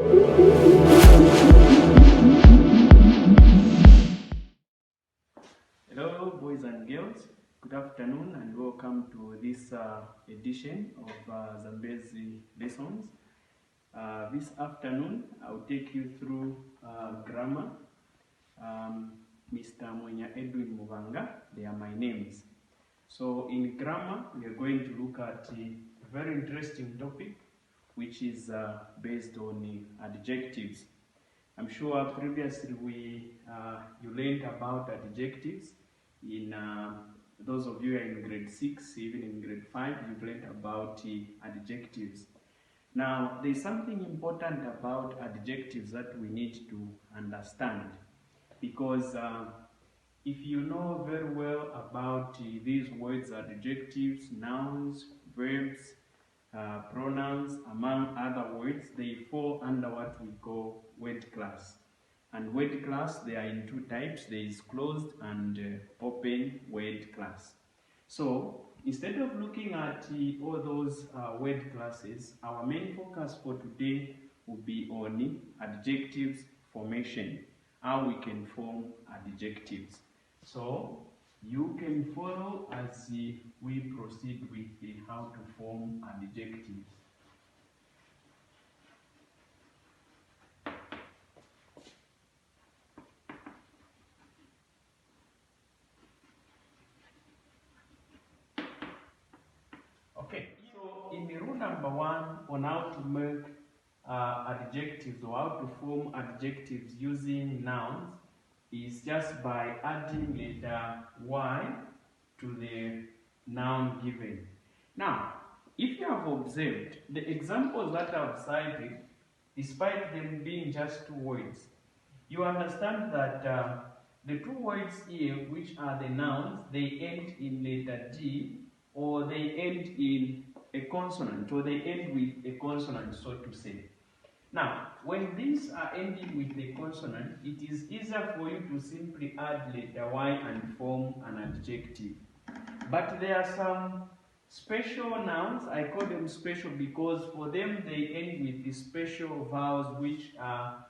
Hello boys and girls, good afternoon and welcome to this edition of Zambezi lessons. This afternoon I'll take you through grammar. Mr. Mwenya, Edwin, Mubanga, they are my names. So in grammar we are going to look at a very interesting topic which is based on adjectives. I'm sure previously you learned about adjectives. In those of you who are in grade 6, even in grade 5, you've learned about adjectives. Now, there's something important about adjectives that we need to understand, because if you know very well about these words, adjectives, nouns, verbs, pronouns, among other words, they fall under what we call word class. And word class, they are in two types. There is closed and open word class. So instead of looking at all those word classes, our main focus for today will be on adjectives formation, how we can form adjectives. So you can follow as we proceed with how to form adjectives. Okay, so in the rule number 1 on how to make adjectives or how to form adjectives using nouns is just by adding letter Y to the noun given. Now, if you have observed, the examples that I've cited, despite them being just two words, you understand that the two words here, which are the nouns, they end in letter D, or they end in a consonant, or they end with a consonant, so to say. Now, when these are ending with a consonant, it is easier for you to simply add letter Y and form an adjective. But there are some special nouns. I call them special because for them they end with the special vowels, which are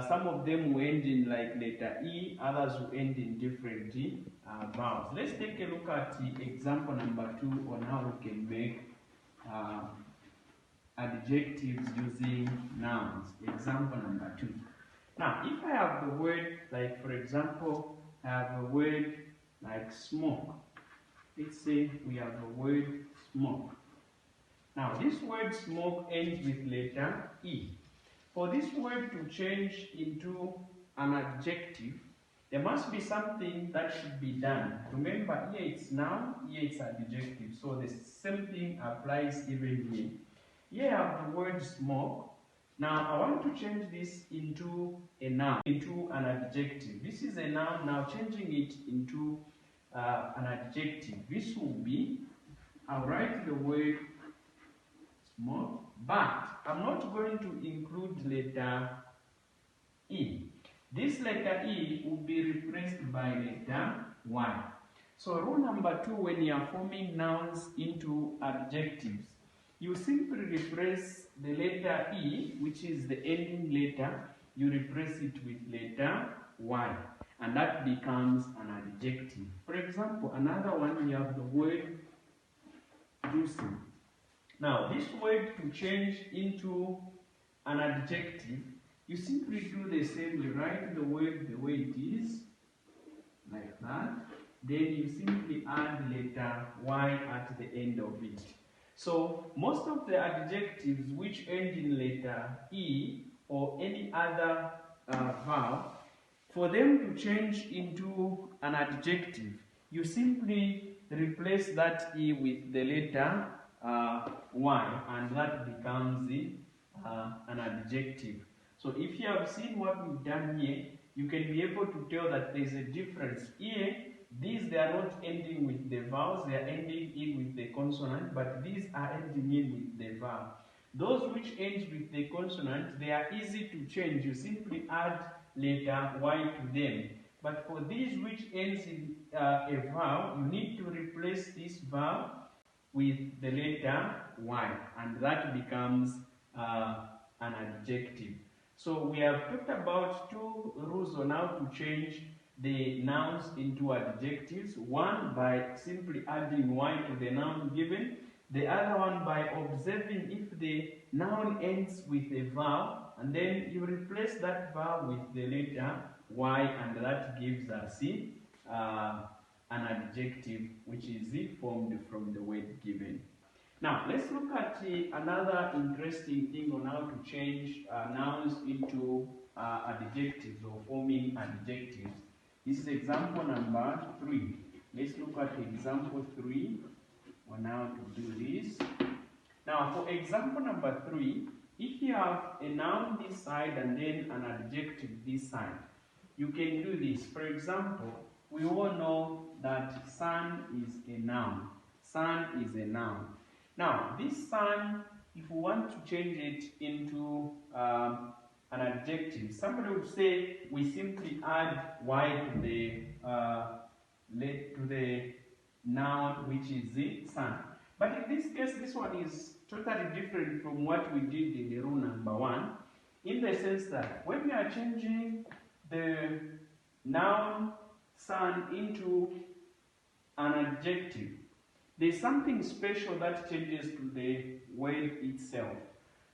some of them will end in like letter E, others will end in different vowels. Let's take a look at the example number 2 on how we can make adjectives using nouns. Example number 2. Now, if I have the word, like for example, I have a word like smoke. Let's say we have the word smoke. Now, this word smoke ends with letter E. For this word to change into an adjective, there must be something that should be done. Remember, here it's noun, here it's adjective. So the same thing applies even here. Here I have the word smoke. Now I want to change this into a noun, into an adjective. This is a noun, now changing it into an adjective. This will be, I'll write the word smoke, but I'm not going to include letter E. This letter E will be replaced by letter Y. So rule number 2, when you are forming nouns into adjectives, you simply replace the letter E, which is the ending letter, you replace it with letter Y, and that becomes an adjective. For example, another one, we have the word juicy. Now, this word to change into an adjective, you simply do the same. You write the word the way it is, like that. Then you simply add letter Y at the end of it. So, most of the adjectives which end in letter E or any other vowel, for them to change into an adjective, you simply replace that E with the letter Y, and that becomes an adjective. So if you have seen what we've done here, you can be able to tell that there is a difference. Here, these, they are not ending with the vowels, they are ending in with the consonant, but these are ending in with the vowel. Those which end with the consonant, they are easy to change. You simply add letter Y to them. But for these which ends in a vowel, you need to replace this vowel with the letter Y, and that becomes an adjective. So we have talked about two rules on how to change the nouns into adjectives. One by simply adding y to the noun given. The other one by observing if the noun ends with a vowel, and then you replace that vowel with the letter y, and that gives us an adjective which is formed from the word given. Now, let's look at another interesting thing on how to change nouns into adjectives or forming adjectives. This is example number 3. Let's look at example 3 on how to do this. Now, for example number 3, if you have a noun this side and then an adjective this side, you can do this. For example, we all know that sun is a noun. Sun is a noun. Now, this sun, if we want to change it into an adjective, somebody would say we simply add y to the noun, which is the sun. But in this case, this one is totally different from what we did in the rule number 1, in the sense that when we are changing the noun sun into an adjective, there's something special that changes to the word itself.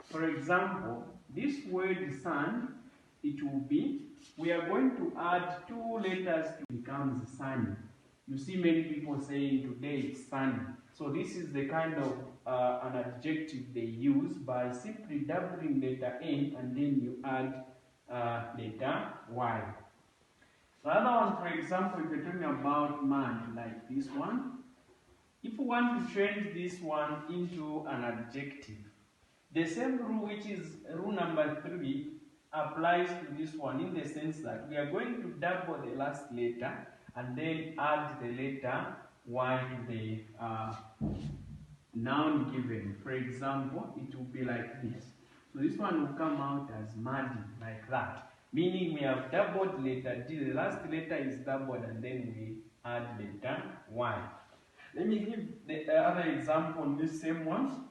For example, this word sun, it will be, we are going to add 2 letters to become sunny. You see many people saying today it's sunny. So this is the kind of an adjective they use by simply doubling letter N and then you add letter Y. The other one, for example, if you're talking about man, like this one, if we want to change this one into an adjective, the same rule, which is rule number 3, applies to this one in the sense that we are going to double the last letter and then add the letter Y to the noun given. For example, it will be like this. So this one will come out as muddy, like that. Meaning we have doubled letter D, the last letter is doubled and then we add letter Y. Let me give the other example on this same one.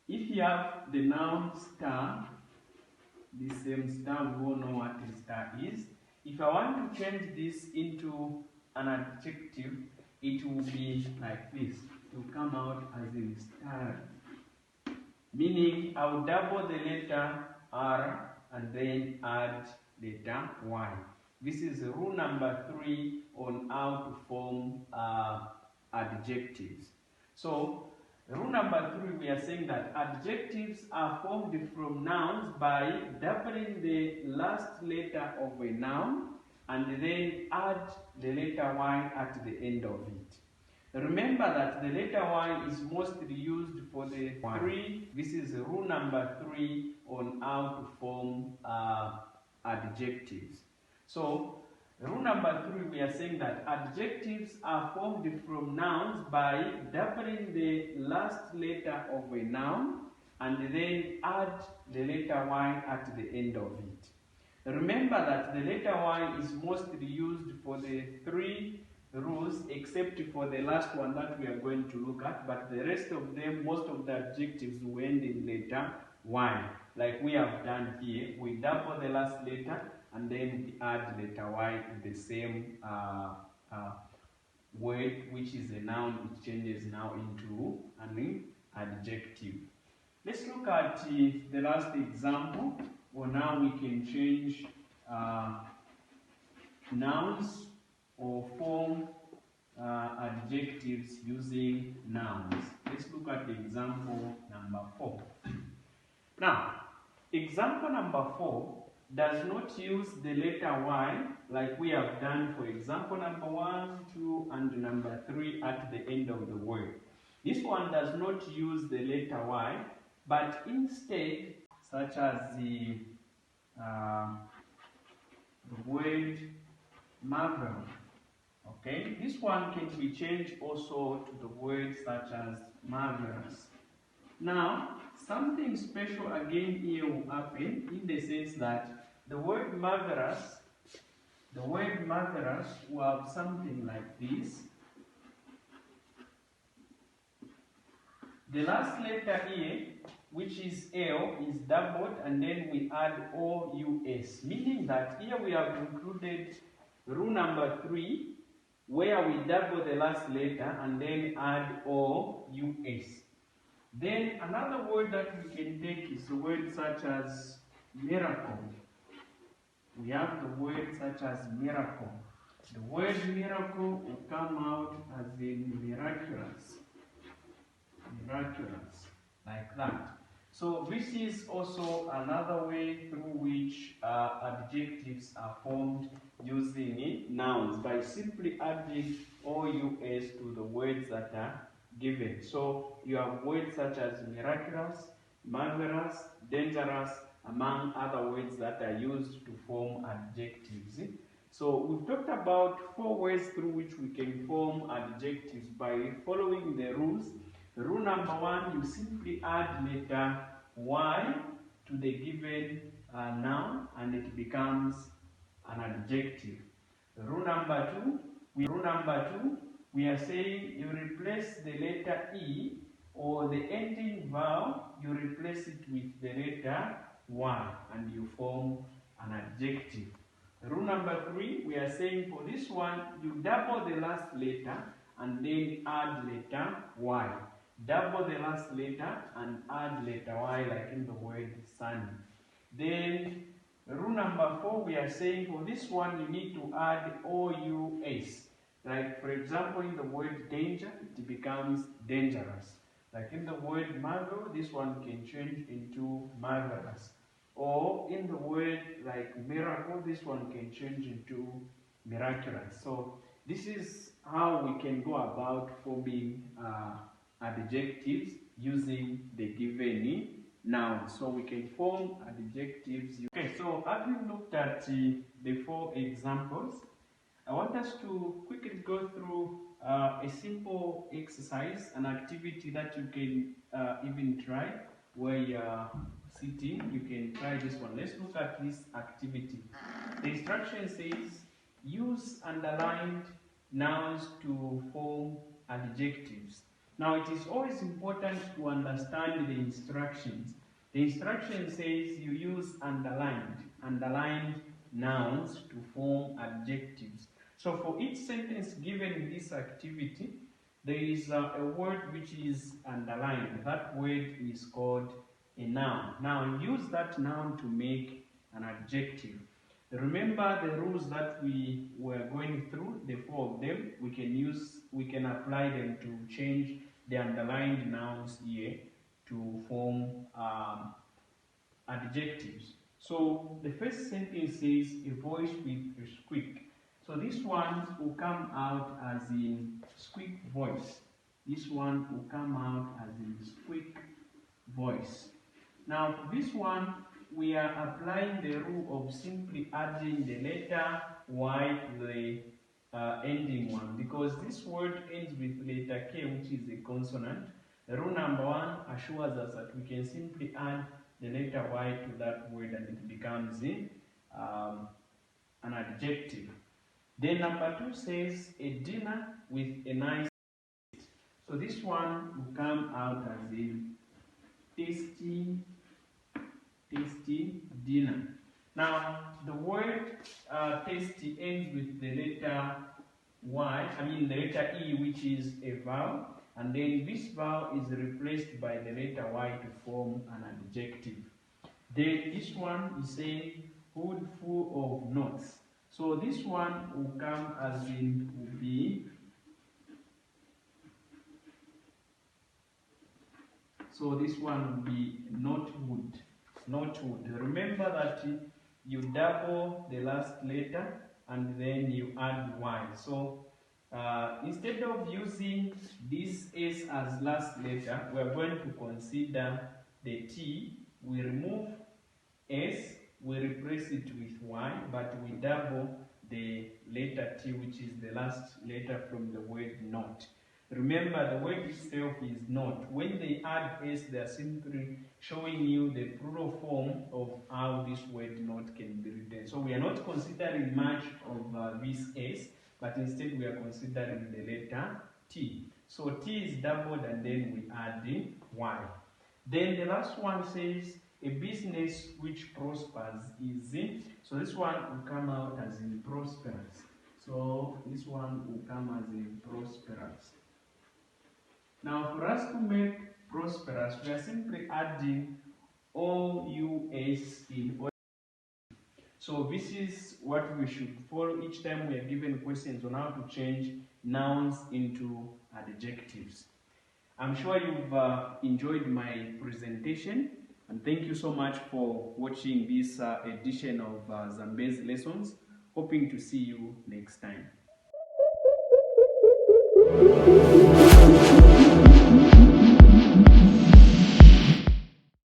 If you have the noun star, the same star, we all know what a star is. If I want to change this into an adjective, it will be like this. It will come out as in star. Meaning I will double the letter R and then add letter Y. This is rule number 3 on how to form adjectives. So, rule number 3, we are saying that adjectives are formed from nouns by doubling the last letter of a noun and then add the letter Y at the end of it. Remember that the letter Y is mostly used for the 3. This is rule number 3 on how to form adjectives. So, rule number 3, we are saying that adjectives are formed from nouns by doubling the last letter of a noun and then add the letter Y at the end of it. Remember that the letter Y is mostly used for the 3 rules except for the last one that we are going to look at, but the rest of them, most of the adjectives will end in letter Y. Like we have done here, we double the last letter and then we add letter Y to the same word, which is a noun. It changes now into an adjective. Let's look at the last example, where now we can change nouns or form adjectives using nouns. Let's look at the example number 4. Now, example number 4 does not use the letter Y like we have done for example number 1, 2, and number 3 at the end of the word. This one does not use the letter Y, but instead, such as the word marvel. Okay, this one can be changed also to the word such as marvelous. Now, something special again here will happen in the sense that the word marvelous will have something like this. The last letter here which is L, is doubled, and then we add OUS, meaning that here we have included rule number 3, where we double the last letter and then add OUS. Then another word that we can take is the word such as miracle. We have the word such as miracle. The word miracle will come out as in miraculous. Miraculous, like that. So this is also another way through which adjectives are formed using nouns by simply adding OUS to the words that are given. So you have words such as miraculous, marvelous, dangerous, among other words that are used to form adjectives. So we've talked about 4 ways through which we can form adjectives by following the rules. Rule number 1, you simply add letter Y to the given noun and it becomes an adjective. Rule number 2, we are saying you replace the letter E or the ending vowel, you replace it with the letter Y and you form an adjective. Rule number 3, we are saying for this one, you double the last letter and then add letter Y. Double the last letter and add letter Y, like in the word sunny. Then rule number 4, we are saying for this one, you need to add OUS. Like for example, in the word danger, it becomes dangerous. Like in the word marvel, this one can change into marvelous. Or in the word like miracle, this one can change into miraculous. So this is how we can go about forming adjectives using the given nouns. So we can form adjectives. Okay, so having looked at the 4 examples, I want us to quickly go through a simple exercise, an activity that you can even try where you're sitting. You can try this one. Let's look at this activity. The instruction says, use underlined nouns to form adjectives. Now, it is always important to understand the instructions. The instruction says you use underlined nouns to form adjectives. So for each sentence given in this activity, there is a word which is underlined. That word is called a noun. Now use that noun to make an adjective. Remember the rules that we were going through, the 4 of them. We can apply them to change the underlined nouns here to form adjectives. So the first sentence says a voice with a squeak. So this one will come out as in squeak voice. This one will come out as in squeak voice. Now for this one, we are applying the rule of simply adding the letter Y to the ending one, because this word ends with letter K, which is a consonant. The rule number 1 assures us that we can simply add the letter Y to that word and it becomes an adjective. Then number 2 says a dinner with a nice taste. So this one will come out as in tasty dinner. Now the word tasty ends with the letter the letter E, which is a vowel, and then this vowel is replaced by the letter Y to form an adjective. Then this one is saying hood full of knots. So this one will come as in will be. So this one will be not wood. Remember that you double the last letter and then you add Y. So instead of using this S as last letter, we are going to consider the T. We remove S, we replace it with Y, but we double the letter T, which is the last letter from the word not. Remember, the word itself is not. When they add S, they are simply showing you the plural form of how this word not can be written. So we are not considering much of this S, but instead we are considering the letter T. So T is doubled and then we add the Y. Then the last one says a business which prospers is in. So this one will come out as in prosperous. So this one will come as in prosperous. Now for us to make prosperous, we are simply adding OUS in. So this is what we should follow each time we are given questions on how to change nouns into adjectives. I'm sure you've enjoyed my presentation, and thank you so much for watching this edition of Zambezi Lessons. Hoping to see you next time.